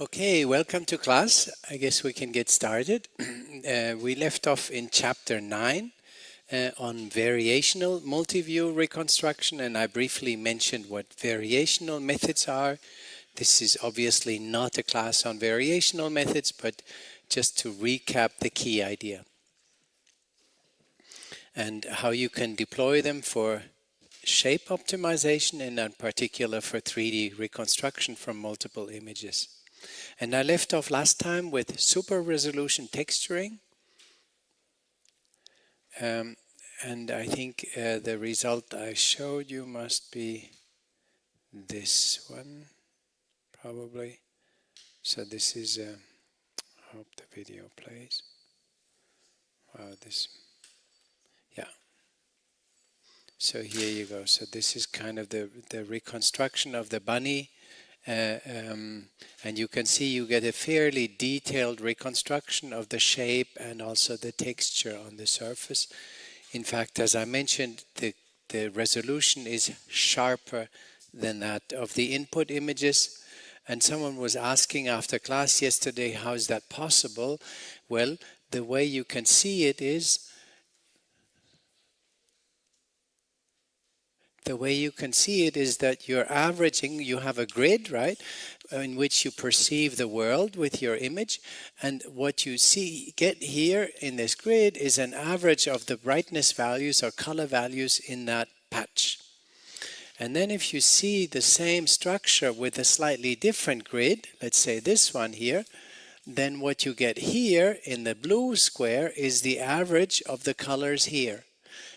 Okay, welcome to class. I guess we can get started. We left off in chapter 9 on variational multi-view reconstruction, and I briefly mentioned what variational methods are. This is obviously not a class on variational methods, but just to recap the key idea and how you can deploy them for shape optimization and in particular for 3D reconstruction from multiple images. And I left off last time with super resolution texturing. And I think the result I showed you must be this one, probably. So this is, I hope the video plays. Wow, yeah. So here you go. So this is kind of the reconstruction of the bunny. And you can see you get a fairly detailed reconstruction of the shape and also the texture on the surface. In fact, as I mentioned, the resolution is sharper than that of the input images. And someone was asking after class yesterday, how is that possible? Well, the way you can see it is that you're averaging, you have a grid, right, in which you perceive the world with your image, and what you get here in this grid is an average of the brightness values or color values in that patch. And then if you see the same structure with a slightly different grid, let's say this one here, then what you get here in the blue square is the average of the colors here.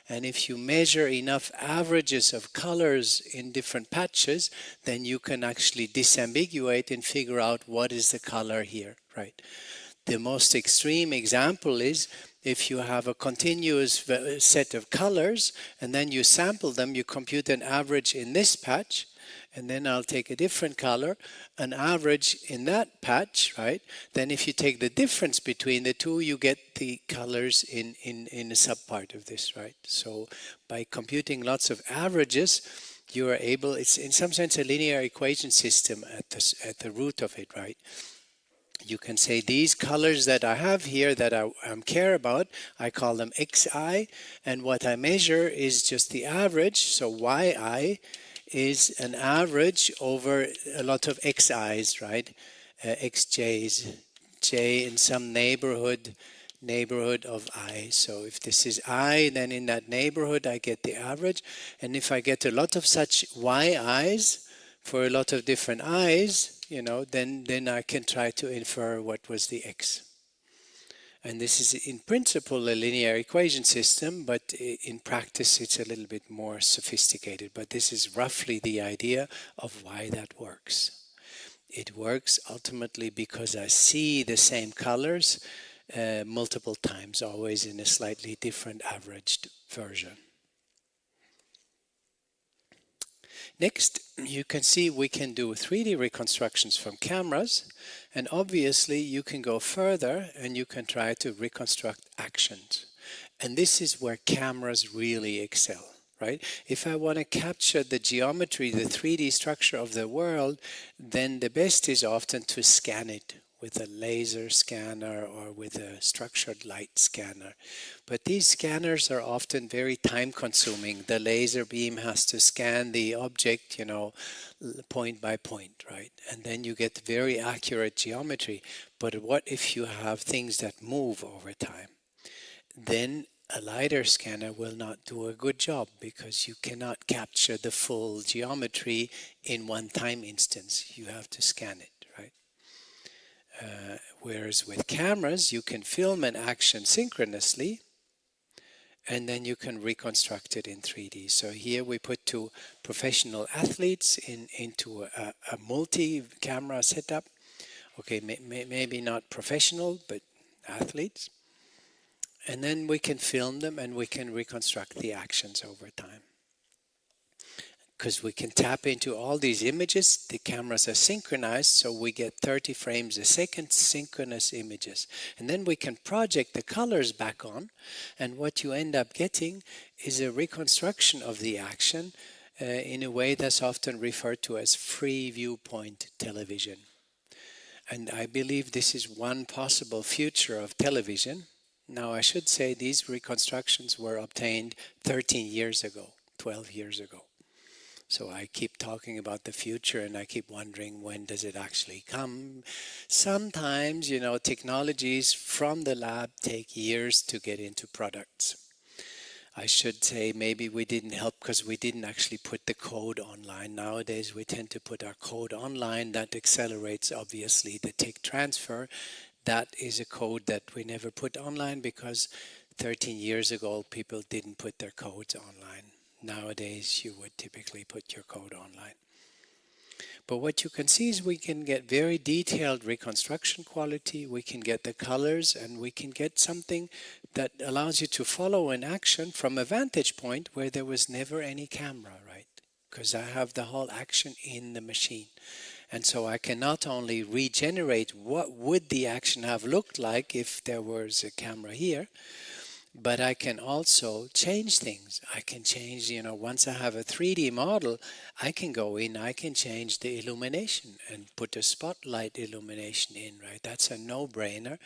And if you measure enough averages of colors in different patches, then you can actually disambiguate and figure out what is the color here, right? The most extreme example is if you have a continuous set of colors and then you sample them, you compute an average in this patch, and then I'll take a different color, an average in that patch, right? Then if you take the difference between the two, you get the colors in a subpart of this, right? So by computing lots of averages, you are able, it's in some sense a linear equation system at the root of it, right? You can say these colors that I have here that I care about, I call them xi, and what I measure is just the average, so yi is an average over a lot of xi's, right? Xj's, j in some neighborhood of I. So if this is I, then in that neighborhood I get the average. And if I get a lot of such yi's for a lot of different i's, you know, then I can try to infer what was the x. And this is in principle a linear equation system, but in practice it's a little bit more sophisticated. But this is roughly the idea of why that works. It works ultimately because I see the same colors multiple times, always in a slightly different averaged version. Next, you can see we can do 3D reconstructions from cameras, and obviously you can go further and you can try to reconstruct actions. And this is where cameras really excel, right? If I want to capture the geometry, the 3D structure of the world, then the best is often to scan it with a laser scanner or with a structured light scanner. But these scanners are often very time consuming. The laser beam has to scan the object, you know, point by point, right? And then you get very accurate geometry. But what if you have things that move over time? Then a LiDAR scanner will not do a good job because you cannot capture the full geometry in one time instance. You have to scan it, right? Whereas with cameras, you can film an action synchronously, and then you can reconstruct it in 3D. So here we put two professional athletes into a multi-camera setup. Okay, maybe not professional, but athletes. And then we can film them and we can reconstruct the actions over time. Because we can tap into all these images, the cameras are synchronized, so we get 30 frames a second synchronous images. And then we can project the colors back on, and what you end up getting is a reconstruction of the action in a way that's often referred to as free viewpoint television. And I believe this is one possible future of television. Now, I should say these reconstructions were obtained 13 years ago, 12 years ago. So I keep talking about the future and I keep wondering, when does it actually come? Sometimes, technologies from the lab take years to get into products. I should say maybe we didn't help because we didn't actually put the code online. Nowadays we tend to put our code online. That accelerates obviously the tech transfer. That is a code that we never put online because 13 years ago people didn't put their codes online. Nowadays you would typically put your code online. But what you can see is we can get very detailed reconstruction quality, we can get the colors, and we can get something that allows you to follow an action from a vantage point where there was never any camera, right? Because I have the whole action in the machine. And so I can not only regenerate what would the action have looked like if there was a camera here, but I can also change things. I can change, once I have a 3D model, I can go in, I can change the illumination and put a spotlight illumination in, right? That's a no-brainer.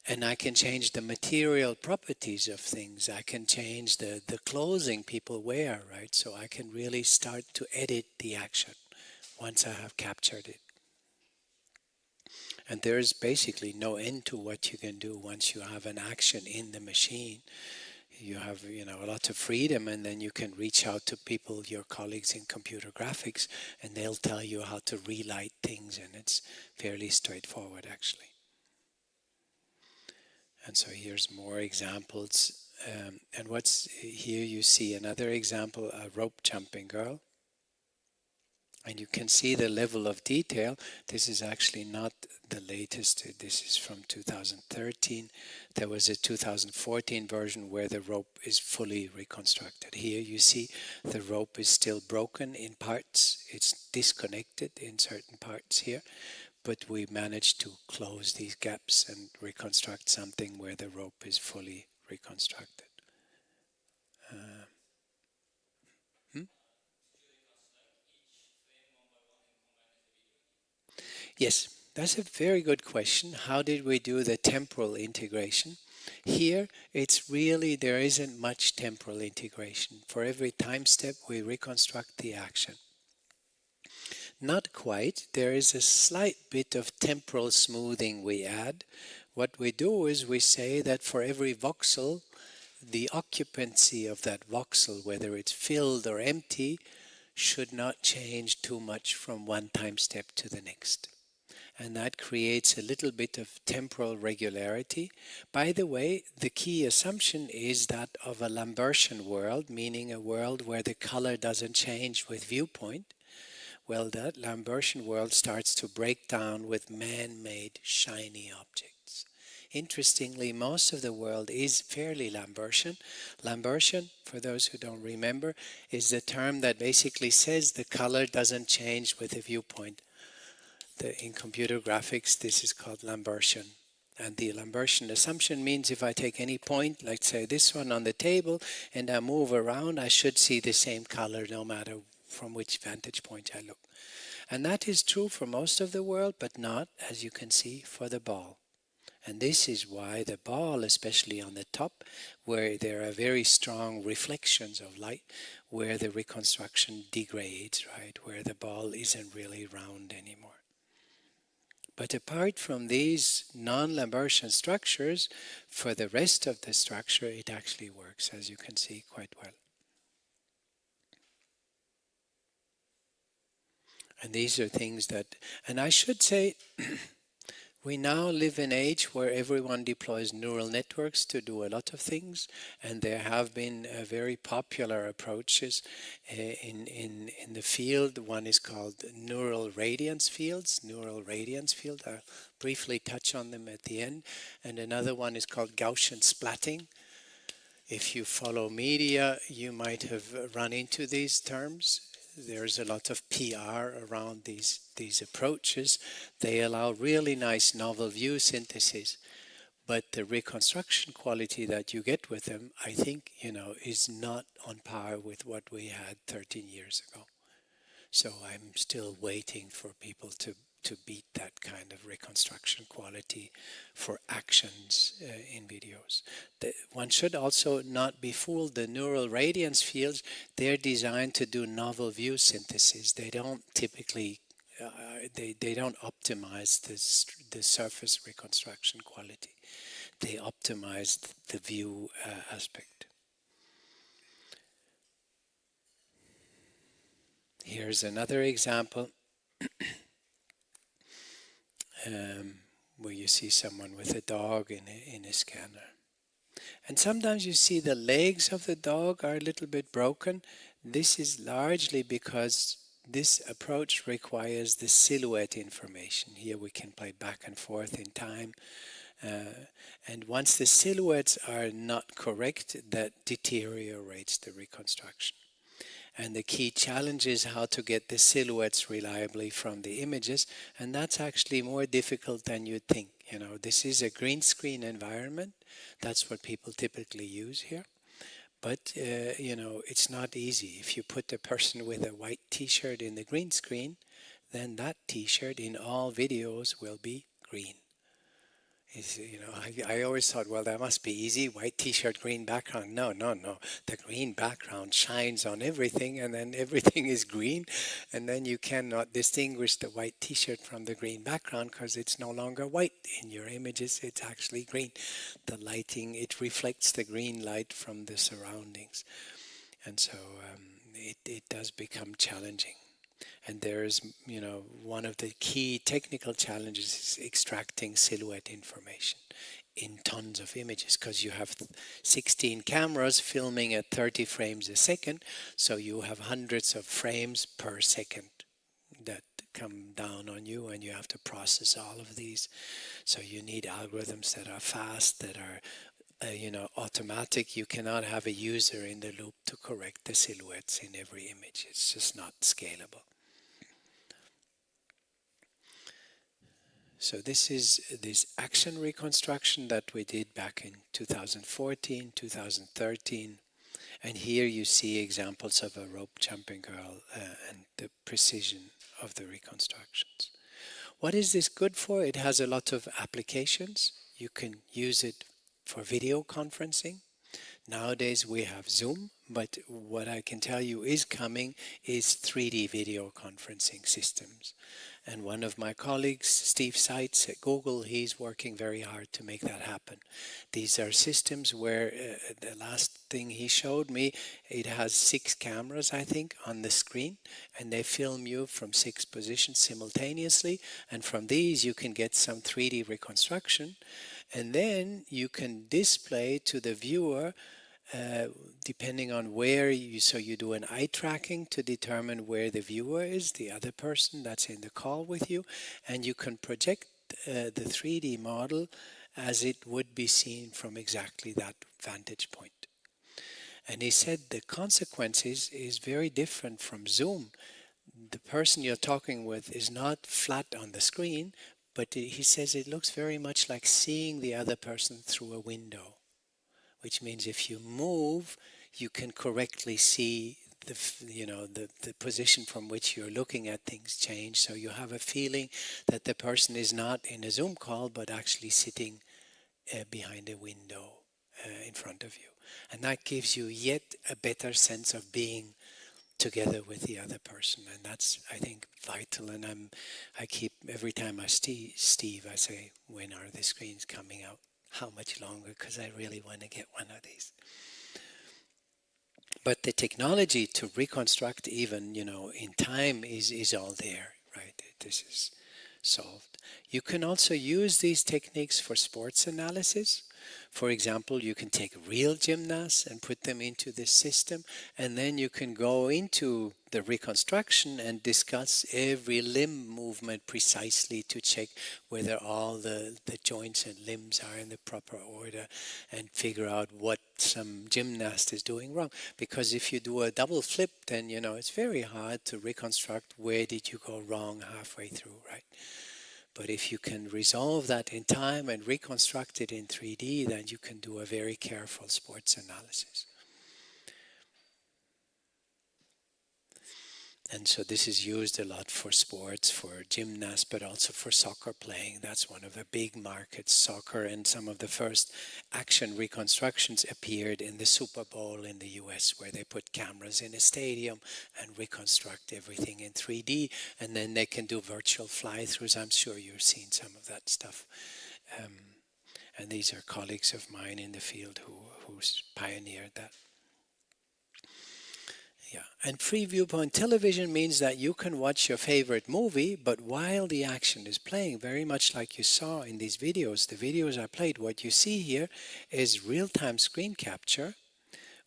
And I can change the material properties of things. I can change the clothing people wear, right? So I can really start to edit the action once I have captured it. And there is basically no end to what you can do once you have an action in the machine. You have, a lot of freedom, and then you can reach out to people, your colleagues in computer graphics, and they'll tell you how to relight things, and it's fairly straightforward, actually. And so here's more examples. And what's here you see another example, a rope jumping girl. And you can see the level of detail. This is actually not the latest. This is from 2013. There was a 2014 version where the rope is fully reconstructed. Here you see the rope is still broken in parts. It's disconnected in certain parts here. But we managed to close these gaps and reconstruct something where the rope is fully reconstructed. Yes, that's a very good question. How did we do the temporal integration? Here, it's really, there isn't much temporal integration. For every time step, we reconstruct the action. Not quite. There is a slight bit of temporal smoothing we add. What we do is we say that for every voxel, the occupancy of that voxel, whether it's filled or empty, should not change too much from one time step to the next. And that creates a little bit of temporal regularity. By the way, the key assumption is that of a Lambertian world, meaning a world where the color doesn't change with viewpoint. Well, that Lambertian world starts to break down with man-made shiny objects. Interestingly, most of the world is fairly Lambertian. Lambertian, for those who don't remember, is the term that basically says the color doesn't change with the viewpoint. In computer graphics, this is called Lambertian. And the Lambertian assumption means if I take any point, like say this one on the table, and I move around, I should see the same color no matter from which vantage point I look. And that is true for most of the world, but not, as you can see, for the ball. And this is why the ball, especially on the top, where there are very strong reflections of light, where the reconstruction degrades, right? Where the ball isn't really round anymore. But apart from these non-Lambertian structures, for the rest of the structure, it actually works, as you can see, quite well. And these are things that, and I should say, we now live in an age where everyone deploys neural networks to do a lot of things, and there have been very popular approaches in the field. One is called neural radiance fields, I'll briefly touch on them at the end, and another one is called Gaussian splatting. If you follow media, you might have run into these terms. There's a lot of PR around these approaches. They allow really nice novel view synthesis, but the reconstruction quality that you get with them, I think, is not on par with what we had 13 years ago. So I'm still waiting for people to to beat that kind of reconstruction quality for actions in videos. One should also not be fooled. The neural radiance fields, they're designed to do novel view synthesis. They don't typically, they don't optimize the surface reconstruction quality. They optimize the view aspect. Here's another example where you see someone with a dog in a scanner. And sometimes you see the legs of the dog are a little bit broken. This is largely because this approach requires the silhouette information. Here we can play back and forth in time. And once the silhouettes are not correct, that deteriorates the reconstruction. And the key challenge is how to get the silhouettes reliably from the images, and that's actually more difficult than you'd think. You know, this is a green screen environment. That's what people typically use here. But, you know, it's not easy. If you put a person with a white t-shirt in the green screen, then that t-shirt in all videos will be green. You know, I always thought, well, that must be easy. White t-shirt, green background. No. The green background shines on everything, and then everything is green. And then you cannot distinguish the white t-shirt from the green background because it's no longer white in your images. It's actually green. The lighting, it reflects the green light from the surroundings. And so it does become challenging. And there's, you know, one of the key technical challenges is extracting silhouette information in tons of images, because you have 16 cameras filming at 30 frames a second, so you have hundreds of frames per second that come down on you, and you have to process all of these. So you need algorithms that are fast, that are you know, automatic. You cannot have a user in the loop to correct the silhouettes in every image. It's just not scalable. So this is this action reconstruction that we did back in 2014, 2013. And here you see examples of a rope jumping girl and the precision of the reconstructions. What is this good for? It has a lot of applications. You can use it for video conferencing. Nowadays we have Zoom, but what I can tell you is coming is 3D video conferencing systems. And one of my colleagues, Steve Seitz at Google, he's working very hard to make that happen. These are systems where the last thing he showed me, it has 6 cameras, I think, on the screen, and they film you from 6 positions simultaneously. And from these you can get some 3D reconstruction, and then you can display to the viewer depending on where so you do an eye tracking to determine where the viewer is, the other person that's in the call with you, and you can project the 3D model as it would be seen from exactly that vantage point. And he said the consequences is very different from Zoom. The person you're talking with is not flat on the screen, but he says it looks very much like seeing the other person through a window. Which means if you move, you can correctly see the position from which you're looking at things change. So you have a feeling that the person is not in a Zoom call, but actually sitting behind a window in front of you. And that gives you yet a better sense of being together with the other person. And that's, I think, vital. And I keep, every time I see Steve, I say, when are the screens coming out? How much longer? Because I really want to get one of these. But the technology to reconstruct even, in time is all there, right? This is solved. You can also use these techniques for sports analysis. For example, you can take real gymnasts and put them into this system, and then you can go into the reconstruction and discuss every limb movement precisely to check whether all the joints and limbs are in the proper order and figure out what some gymnast is doing wrong. Because if you do a double flip, then, it's very hard to reconstruct where did you go wrong halfway through, right? But if you can resolve that in time and reconstruct it in 3D, then you can do a very careful sports analysis. And so this is used a lot for sports, for gymnasts, but also for soccer playing. That's one of the big markets, soccer, and some of the first action reconstructions appeared in the Super Bowl in the US, where they put cameras in a stadium and reconstruct everything in 3D, and then they can do virtual fly-throughs. I'm sure you've seen some of that stuff. And these are colleagues of mine in the field who pioneered that. Yeah, and free viewpoint television means that you can watch your favorite movie, but while the action is playing, very much like you saw in these videos, the videos I played, what you see here is real-time screen capture,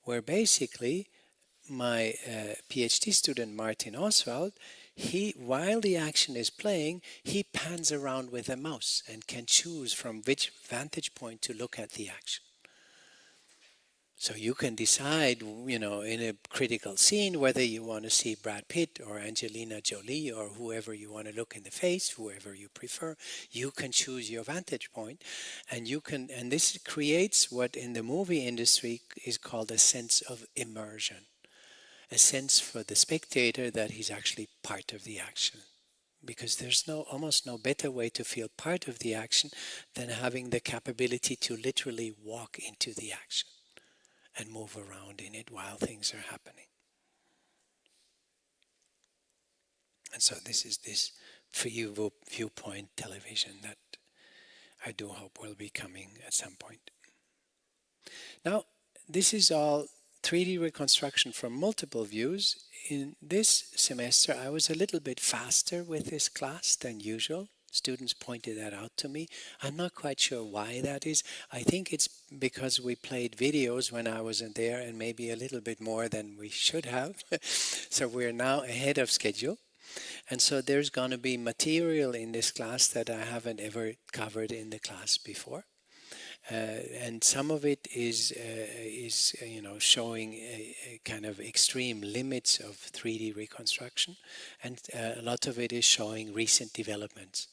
where basically my PhD student Martin Oswald, while the action is playing, he pans around with a mouse and can choose from which vantage point to look at the action. So you can decide, in a critical scene, whether you want to see Brad Pitt or Angelina Jolie or whoever you want to look in the face, whoever you prefer. You can choose your vantage point, and this creates what in the movie industry is called a sense of immersion, a sense for the spectator that he's actually part of the action. Because there's almost no better way to feel part of the action than having the capability to literally walk into the action and move around in it while things are happening. And so this is this free viewpoint television that I do hope will be coming at some point. Now, this is all 3D reconstruction from multiple views. In this semester, I was a little bit faster with this class than usual. Students pointed that out to me. I'm not quite sure why that is. I think it's because we played videos when I wasn't there, and maybe a little bit more than we should have. So we're now ahead of schedule. And so there's going to be material in this class that I haven't ever covered in the class before. And some of it is showing a kind of extreme limits of 3D reconstruction, and a lot of it is showing recent developments.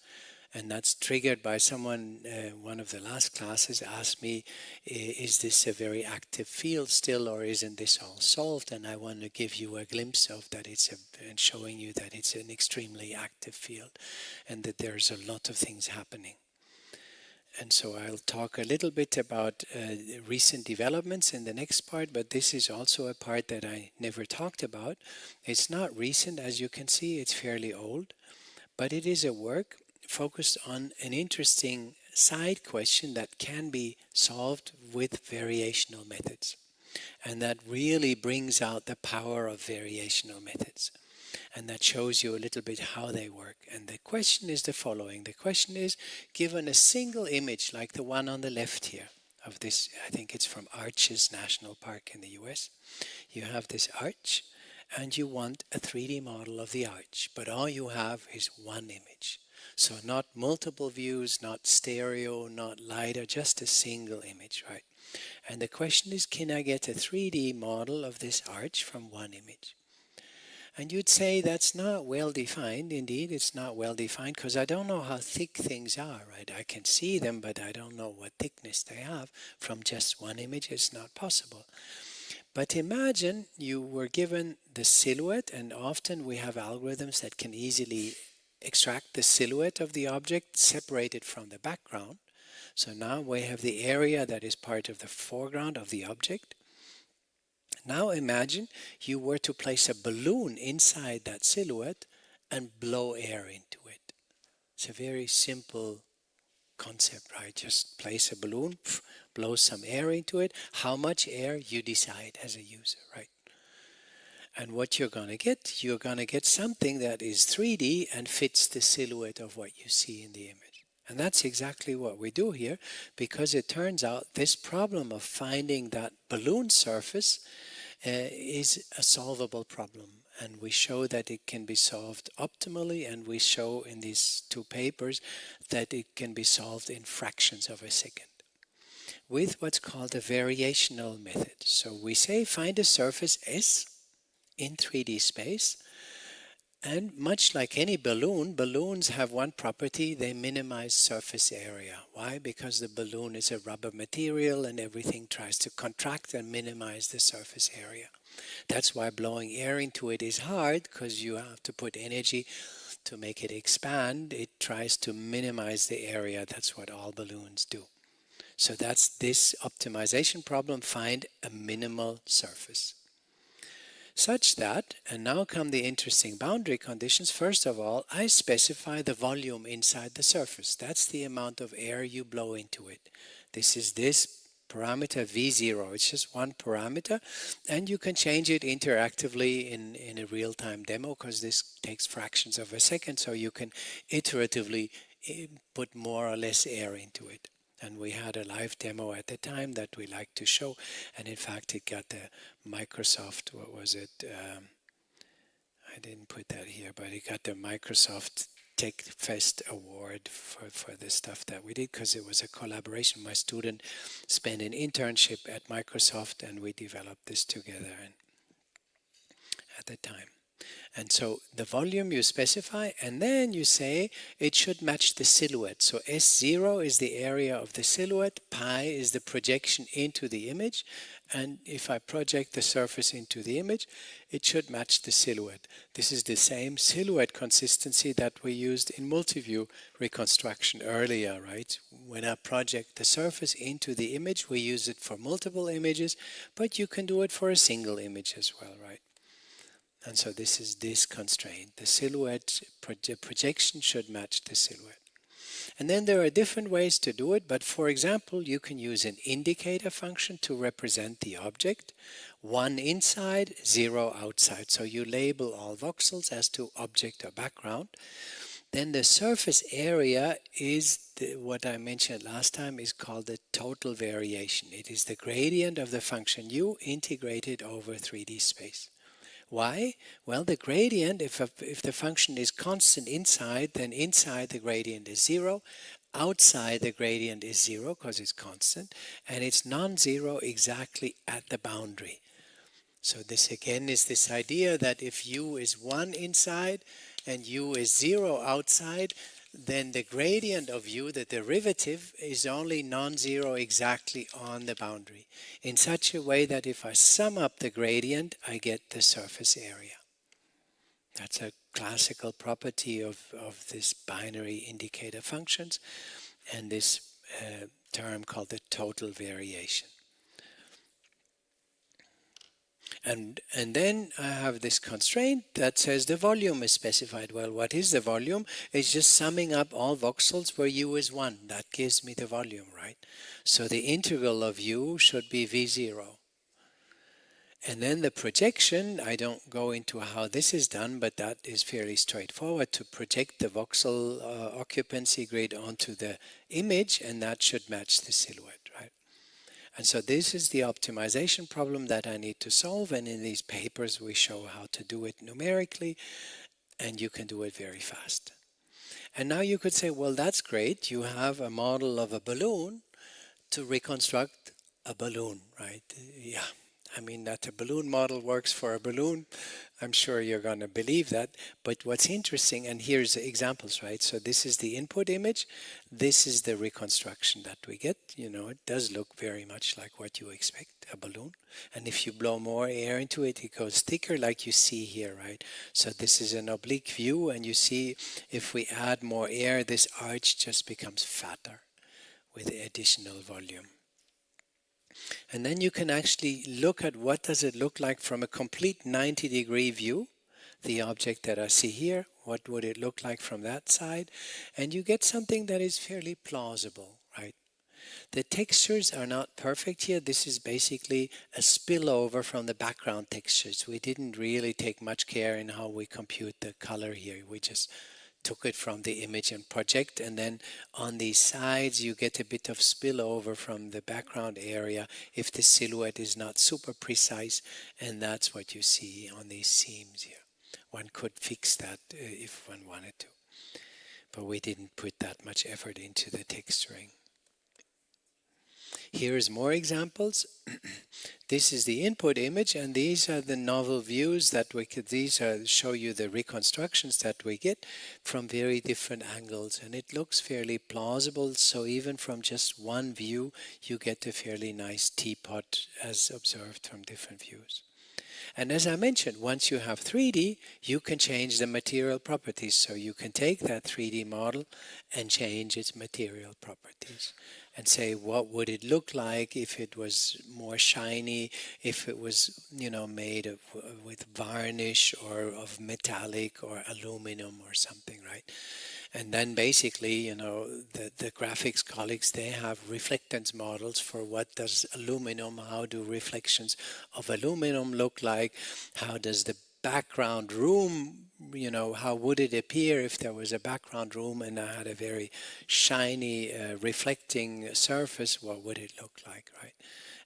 And that's triggered by someone, one of the last classes asked me, is this a very active field still, or isn't this all solved? And I want to give you a glimpse of that, and showing you that it's an extremely active field and that there's a lot of things happening. And so I'll talk a little bit about recent developments in the next part, but this is also a part that I never talked about. It's not recent, as you can see, it's fairly old, but it is a work focused on an interesting side question that can be solved with variational methods. And that really brings out the power of variational methods. And that shows you a little bit how they work. And the question is the following. The question is, given a single image like the one on the left here of this, I think it's from Arches National Park in the US. You have this arch and you want a 3D model of the arch, but all you have is one image. So not multiple views, not stereo, not LiDAR, just a single image, right? And the question is, can I get a 3D model of this arch from one image? And you'd say that's not well defined. Indeed, it's not well defined because I don't know how thick things are, right? I can see them, but I don't know what thickness they have. From just one image, it's not possible. But imagine you were given the silhouette, and often we have algorithms that can easily extract the silhouette of the object, separate it from the background. So now we have the area that is part of the foreground of the object. Now imagine you were to place a balloon inside that silhouette and blow air into it. It's a very simple concept, right? Just place a balloon, blow some air into it. How much air, you decide as a user, right? And what you're going to get something that is 3D and fits the silhouette of what you see in the image. And that's exactly what we do here, because it turns out this problem of finding that balloon surface is a solvable problem. And we show that it can be solved optimally, and we show in these two papers that it can be solved in fractions of a second with what's called a variational method. So we say find a surface S in 3D space, and much like any balloon, balloons have one property: they minimize surface area. Why? Because the balloon is a rubber material and everything tries to contract and minimize the surface area. That's why blowing air into it is hard, because you have to put energy to make it expand. It tries to minimize the area. That's what all balloons do. So that's this optimization problem, find a minimal surface. Such that, and now come the interesting boundary conditions. First of all, I specify the volume inside the surface. That's the amount of air you blow into it. This is this parameter V0. It's just one parameter, and you can change it interactively in a real-time demo, because this takes fractions of a second, so you can iteratively put more or less air into it. And we had a live demo at the time that we like to show, and in fact it got the Microsoft, what was it, I didn't put that here, but it got the Microsoft Tech Fest award for the stuff that we did, because it was a collaboration. My student spent an internship at Microsoft, and we developed this together at the time. And so the volume you specify, and then you say it should match the silhouette. So S0 is the area of the silhouette, pi is the projection into the image, and if I project the surface into the image, it should match the silhouette. This is the same silhouette consistency that we used in multi-view reconstruction earlier, right? When I project the surface into the image, we use it for multiple images, but you can do it for a single image as well, right? And so this is this constraint. The silhouette projection should match the silhouette. And then there are different ways to do it, but for example, you can use an indicator function to represent the object. 1 inside, 0 outside. So you label all voxels as to object or background. Then the surface area is what I mentioned last time, is called the total variation. It is the gradient of the function u integrated over 3D space. Why? Well, the gradient, if the function is constant inside, then inside the gradient is 0. Outside the gradient is 0 because it's constant, and it's non-zero exactly at the boundary. So this again is this idea that if u is 1 inside and u is 0 outside, then the gradient of u, the derivative, is only non-zero exactly on the boundary, in such a way that if I sum up the gradient, I get the surface area. That's a classical property of this binary indicator functions, and this term called the total variation. And then I have this constraint that says the volume is specified. Well, what is the volume? It's just summing up all voxels where u is 1. That gives me the volume, right? So the integral of u should be v0. And then the projection, I don't go into how this is done, but that is fairly straightforward, to project the voxel occupancy grid onto the image, and that should match the silhouette, right? And so this is the optimization problem that I need to solve, and in these papers we show how to do it numerically, and you can do it very fast. And now you could say, well, that's great, you have a model of a balloon to reconstruct a balloon, right? Yeah, I mean that a balloon model works for a balloon, I'm sure you're going to believe that. But what's interesting, and here's the examples, right? So this is the input image, this is the reconstruction that we get. You know, it does look very much like what you expect, a balloon. And if you blow more air into it, it goes thicker, like you see here, right? So this is an oblique view, and you see if we add more air, this arch just becomes fatter with additional volume. And then you can actually look at what does it look like from a complete 90-degree view, the object that I see here, what would it look like from that side, and you get something that is fairly plausible, right? The textures are not perfect here. This is basically a spillover from the background textures. We didn't really take much care in how we compute the color here. We just took it from the image and project, and then on these sides you get a bit of spillover from the background area if the silhouette is not super precise, and that's what you see on these seams here. One could fix that if one wanted to, but we didn't put that much effort into the texturing. Here's more examples. This is the input image, and these are the novel views that we could, show you the reconstructions that we get from very different angles, and it looks fairly plausible. So even from just one view, you get a fairly nice teapot as observed from different views. And as I mentioned, once you have 3D, you can change the material properties. So you can take that 3D model and change its material properties and say, what would it look like if it was more shiny, if it was, made with varnish or of metallic or aluminum or something, right? And then basically, the graphics colleagues, they have reflectance models for what does aluminum, how do reflections of aluminum look like, how does the background room, how would it appear if there was a background room and I had a very shiny reflecting surface, what would it look like, right?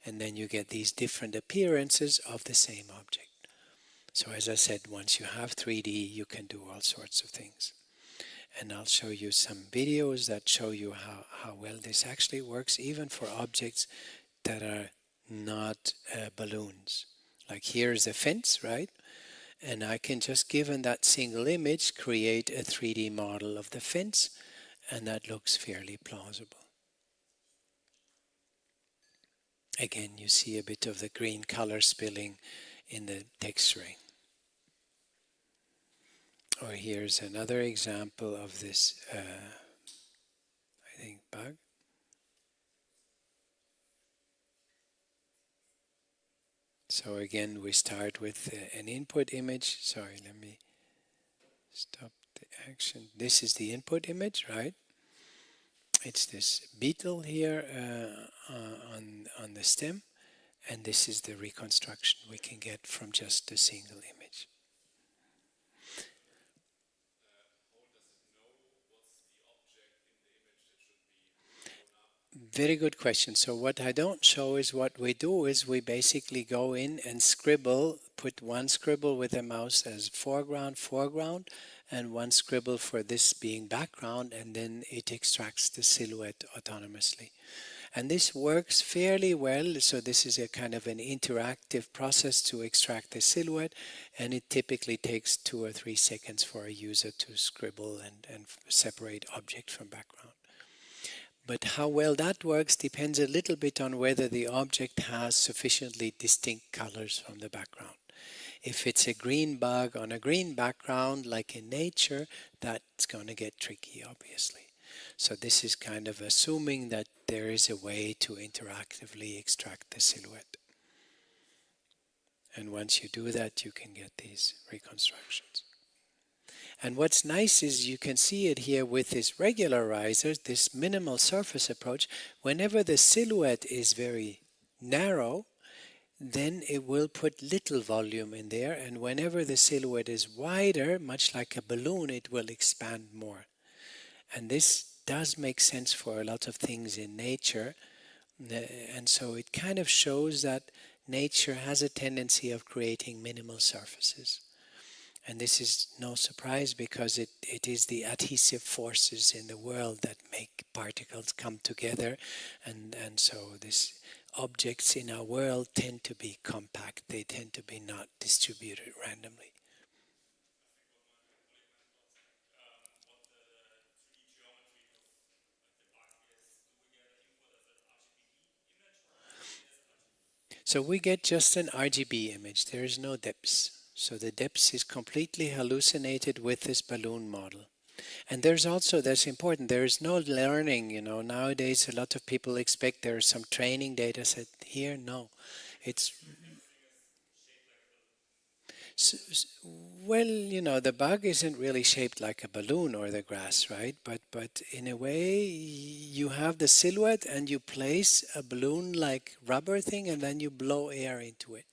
And then you get these different appearances of the same object. So as I said, once you have 3D, you can do all sorts of things. And I'll show you some videos that show you how well this actually works, even for objects that are not balloons. Like here's a fence, right? And I can just, given that single image, create a 3D model of the fence, and that looks fairly plausible. Again, you see a bit of the green color spilling in the texturing. Or here's another example of this, I think, bug. So again, we start with an input image. Sorry, let me stop the action. This is the input image, right? It's this beetle here on the stem, and this is the reconstruction we can get from just a single image. Very good question. So what I don't show is what we do is we basically go in and scribble, put one scribble with a mouse as foreground, and one scribble for this being background, and then it extracts the silhouette autonomously. And this works fairly well. So this is a kind of an interactive process to extract the silhouette, and it typically takes 2 or 3 seconds for a user to scribble and separate object from background. But how well that works depends a little bit on whether the object has sufficiently distinct colors from the background. If it's a green bug on a green background, like in nature, that's going to get tricky, obviously. So this is kind of assuming that there is a way to interactively extract the silhouette. And once you do that, you can get these reconstructions. And what's nice is you can see it here with this regularizer, this minimal surface approach. Whenever the silhouette is very narrow, then it will put little volume in there. And whenever the silhouette is wider, much like a balloon, it will expand more. And this does make sense for a lot of things in nature. And so it kind of shows that nature has a tendency of creating minimal surfaces. And this is no surprise because it is the adhesive forces in the world that make particles come together. And so these objects in our world tend to be compact. They tend to be not distributed randomly. So we get just an RGB image. There is no depths. So the depths is completely hallucinated with this balloon model. And that's important, there is no learning, nowadays a lot of people expect there is some training data set here. No, it's, well, the bug isn't really shaped like a balloon or the grass, right? But in a way, you have the silhouette and you place a balloon-like rubber thing and then you blow air into it.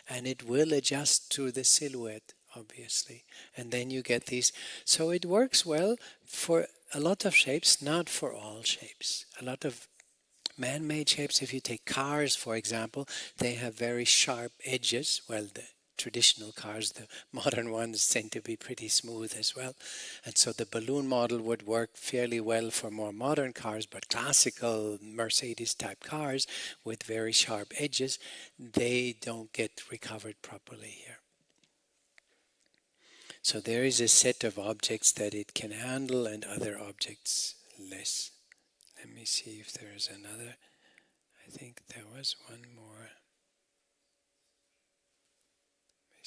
And it will adjust to the silhouette, obviously. And then you get these. So it works well for a lot of shapes, not for all shapes. A lot of man-made shapes, if you take cars, for example, they have very sharp edges. Well, the traditional cars, the modern ones tend to be pretty smooth as well. And so the balloon model would work fairly well for more modern cars, but classical Mercedes type cars with very sharp edges, they don't get recovered properly here. So there is a set of objects that it can handle and other objects less. Let me see if there is another. I think there was one more. Let me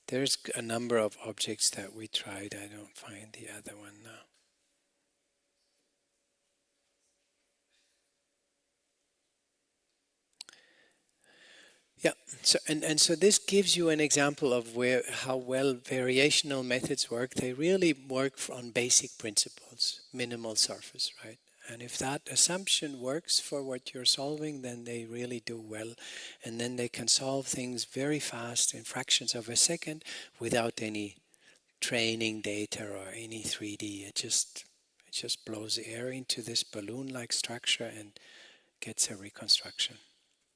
There's a number of objects that we tried. I don't find the other one now. Yeah, so this gives you an example of how well variational methods work. They really work on basic principles, minimal surface, right? And if that assumption works for what you're solving, then they really do well. And then they can solve things very fast in fractions of a second without any training data or any 3D. It just blows air into this balloon-like structure and gets a reconstruction.